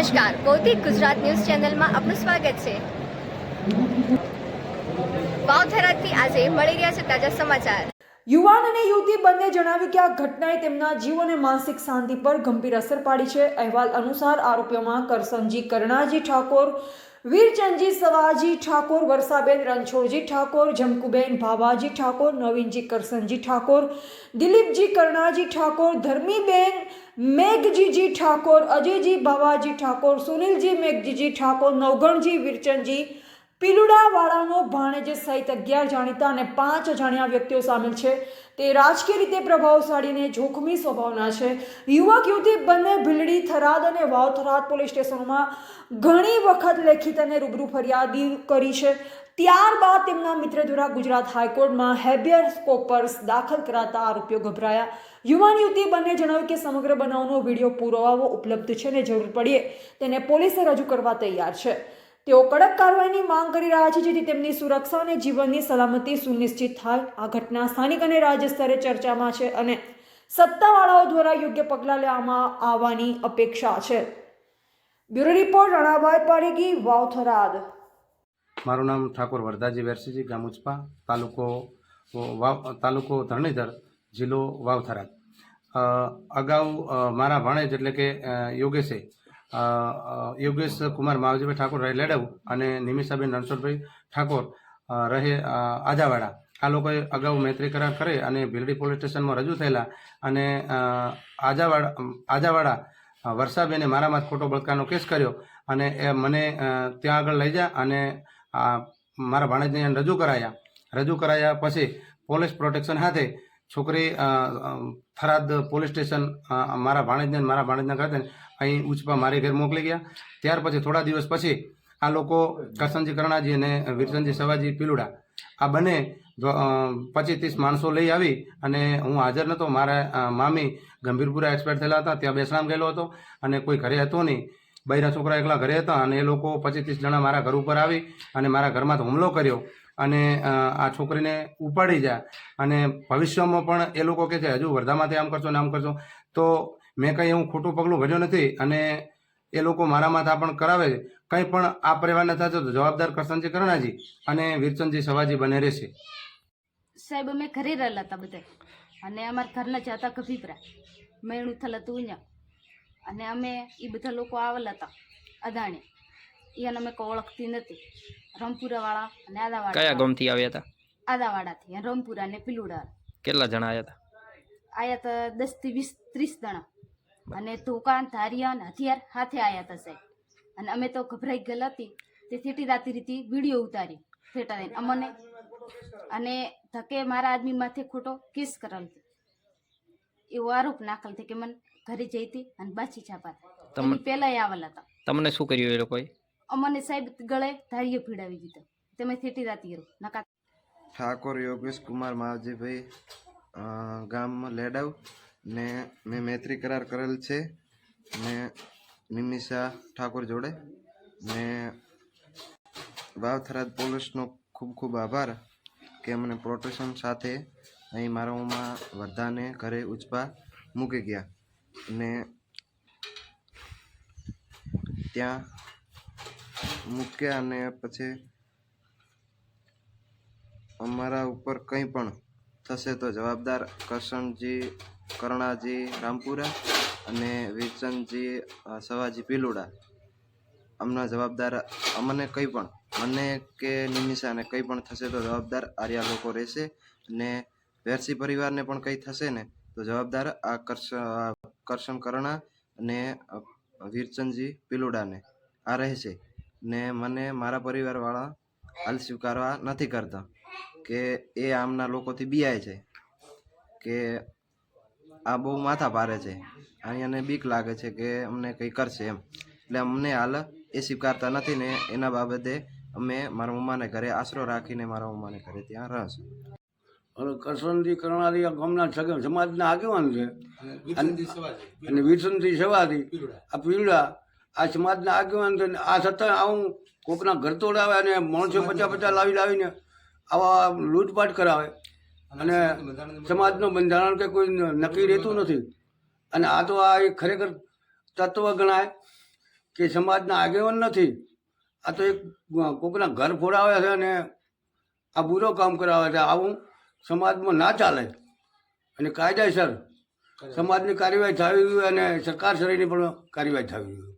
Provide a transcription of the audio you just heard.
નમસ્કાર, ભૌતિક ગુજરાત ન્યૂઝ ચેનલમાં આપનું સ્વાગત છે। વાવથરાથી આજે મળી રહ્યા છે તાજા સમાચાર। યુવાન અને યુવતી બંને જણાવ્યું કે આ ઘટનાએ તેમના જીવ અને માનસિક શાંતિ પર ગંભીર અસર પાડી છે। અહેવાલ અનુસાર આરોપીઓમાં કરસનજી કરણાજી ઠાકોર, વીરચંદજી સવાજી ઠાકોર, વર્ષાબેન રણછોડજી ઠાકોર, જમકુબેન ભાવાજી ઠાકોર, નવીનજી કરસનજી ઠાકોર, દિલીપજી કરણાજી ઠાકોર, ધર્મીબેન મેઘજીજી ઠાકોર, અજયજી ભાવાજી ઠાકોર, સુનિલજી મેઘજીજી ઠાકોર, નવગણજી વીરચંદજી પીલુડાવાળાનો ભાણેજ સહિત 11 જાણીતા અને 5 અજાણ્યા વ્યક્તિઓ સામેલ છે। તે રાજકીય રીતે પ્રભાવશાળી અને જોખમી સ્વભાવના છે। યુવક યુવતી બંને ભીલડી, થરાદ અને વાવ-થરાદ પોલીસ સ્ટેશનોમાં ઘણી વખત લેખિત અને રૂબરૂ ફરિયાદી કરી છે। ત્યારબાદ તેમના મિત્ર દ્વારા ગુજરાત હાઈકોર્ટમાં હેબિયસ કોર્પસ દાખલ કરાતા આરોપીઓ ગભરાયા। યુવાન યુવતી બંને જણાવ્યું કે સમગ્ર બનાવનો વિડીયો પુરાવો ઉપલબ્ધ છે અને જરૂર પડીએ તેને પોલીસે રજૂ કરવા તૈયાર છે। તેઓ કડક કાર્યવાહીની માંગ કરી રહ્યા છે જેથી તેમની સુરક્ષા અને જીવનની સલામતી સુનિશ્ચિત થાય। આ ઘટના સ્થાનિક અને રાજ્ય સ્તરે ચર્ચામાં છે અને સત્તાવાળાઓ દ્વારા યોગ્ય પગલાં લેવામાં આવવાની અપેક્ષા છે। Bureau report રણાભાઈ Paregi, વાવ-થરાદ। મારું નામ ઠાકોર વરદાજી વેરસીજી, ગામ ઉચપા, તાલુકો ધરણીધર, જિલ્લો વાવ-થરાદ। અગાઉ મારા ભાણેજ એટલે કે યોગેશ કુમાર માવજીભાઈ ઠાકોર રહે લેડવ અને નિમિષાબેન રણછોડભાઈ ઠાકોર રહે આજાવાડા, આ લોકોએ અગાઉ મૈત્રી કરાર કરી અને ભીલડી પોલીસ સ્ટેશનમાં રજૂ થયેલા અને આજાવાડા વર્ષાબેને મારામાં ખોટો બળાત્કારનો કેસ કર્યો અને એ મને ત્યાં આગળ લઈ જા અને મારા ભાણેજને રજૂ કરાયા પછી પોલીસ પ્રોટેક્શન સાથે છોકરી થરાદ પોલીસ સ્ટેશન મારા ભાણેજના ખાતે અહીં ઉચપા મારી ઘેર મોકલી ગયા। ત્યાર પછી થોડા દિવસ પછી આ લોકો કરસનજી કરણાજી અને વીરચંદજી સવાજી પીલુડા આ બંને 25-30 માણસો લઈ આવી અને હું હાજર નહોતો। મારા મામી ગંભીરપુરા એક્સપાયર થયેલા હતા, ત્યાં બેસણામ ગયેલો હતો અને કોઈ ઘરે હતો નહીં, બૈરા છોકરા એકલા ઘરે હતા અને એ લોકો 25-30 જણા મારા ઘર ઉપર આવી અને મારા ઘરમાં હુમલો કર્યો અને આ છોકરીને ઉપાડી જાય અને ભવિષ્યમાં પણ એ લોકો કહે છે હજુ વર્ધામાંથી આમ કરશો ને આમ કરશો, તો મેં કંઈ એવું ખોટું પગલું ભર્યું નથી અને એ લોકો મારા માથા પણ કરાવે છે। કંઈ પણ આ પરિવારને થશે તો જવાબદાર કરસનજી કરણાજી અને વીરચંદજી સવાજી બને રહેશે। સાહેબ અમે ઘરે રહેલા હતા બધા અને અમારા ઘરના જતા કભીપરા મેણું થયેલું હતું અહીંયા અને અમે એ બધા લોકો આવેલા હતા અદાણી, એને અમે કોઈ ઓળખતી નથી। રમપુરાવાળા અને આદાવાડા। કયા ગામથી આવ્યા હતા? આદાવાડાથી, રમપુરા ને પીલુડા। કેટલા જણા આવ્યા હતા? આયા તો 10 થી 20-30 જણા અને ધોકાન ધારિયા અને હથિયાર હાથે આવ્યા હતા સાહેબ। અને અમે તો ગભરાઈ ગયેલા હતી તે થેટી રાતી રીતિ વિડીયો ઉતારી થેટા દઈને અમને અને ધકે મારા આદમી માથે ખોટો કેસ કરેલ એવો આરોપ નાખેલ કે મને ઘરે જઈ હતી અને બાછી છાપા પહેલા આવેલા હતા। તમને શું કર્યું એ લોકોએ? અમને સાહેબ ગળે ધારીઓ પીડાવી દીધો, તમે થેટી રાતી નકા। ઠાકોર યોગેશ કુમાર માવજીભાઈ, ગામ લેડવ ને મેં મૈત્રી કરાર કરેલ છે ને નિમિષા ઠાકોર જોડે ને વાવ-થરાદ પોલીસનો ખૂબ ખૂબ આભાર કે અમને પ્રોટેક્શન સાથે અહીં મારામાં વર્ધાને ઘરે ઉચપા મૂકી ગયા ને ત્યાં મૂક્યા અને પછી અમારા ઉપર કંઈ પણ થશે તો જવાબદાર કરસનજી કરણાજી રામપુરા અને વીરચંદજી સવાજી પીલુડા અમના જવાબદાર। અમને કંઈ પણ મને કે નિમિષાને કંઈ પણ થશે તો જવાબદાર આર્યા લોકો રહેશે ને વેરસી પરિવારને પણ કંઈ થશે ને તો જવાબદાર આ કરશન કરણા અને વીરચંદજી પીલુડાને આ રહેશે ને મને મારા પરિવારવાળા હાલ સ્વીકારવા નથી કરતા કે એ આમના લોકોથી બિયાય છે કે આ બહુ માથા ભારે છે, અહીંયાને બીક લાગે છે કે અમને કંઈ કરશે એમ, એટલે અમને હાલ એ સ્વીકારતા નથી ને એના બાબતે અમે મારા મમ્માને ઘરે આશરો રાખીને મારા મમ્માને ઘરે ત્યાં રહીશું। હવે કરસનજી કરણાજી ગામના સમાજના આગેવાન છે અને વીરચંદજી સવાજી આ પીળા આ સમાજના આગેવાન છે। આ છતાં આવું કોકના ઘર તોડાવે અને માણસો 50-50 લાવીને આવા લૂંટપાટ કરાવે અને સમાજનું બંધારણ કે કોઈ નક્કી રહેતું નથી અને આ તો આ ખરેખર તત્વ ગણાય કે સમાજના આગેવાન નથી, આ તો એક કોકના ઘર ફોડાવે છે અને આ બુરો કામ કરાવે છે. આવું સમાજમાં ના ચાલે અને કાયદેસર સમાજની કાર્યવાહી થવી જોઈએ અને સરકાર શ્રેણીની પણ કાર્યવાહી થવી જોઈએ.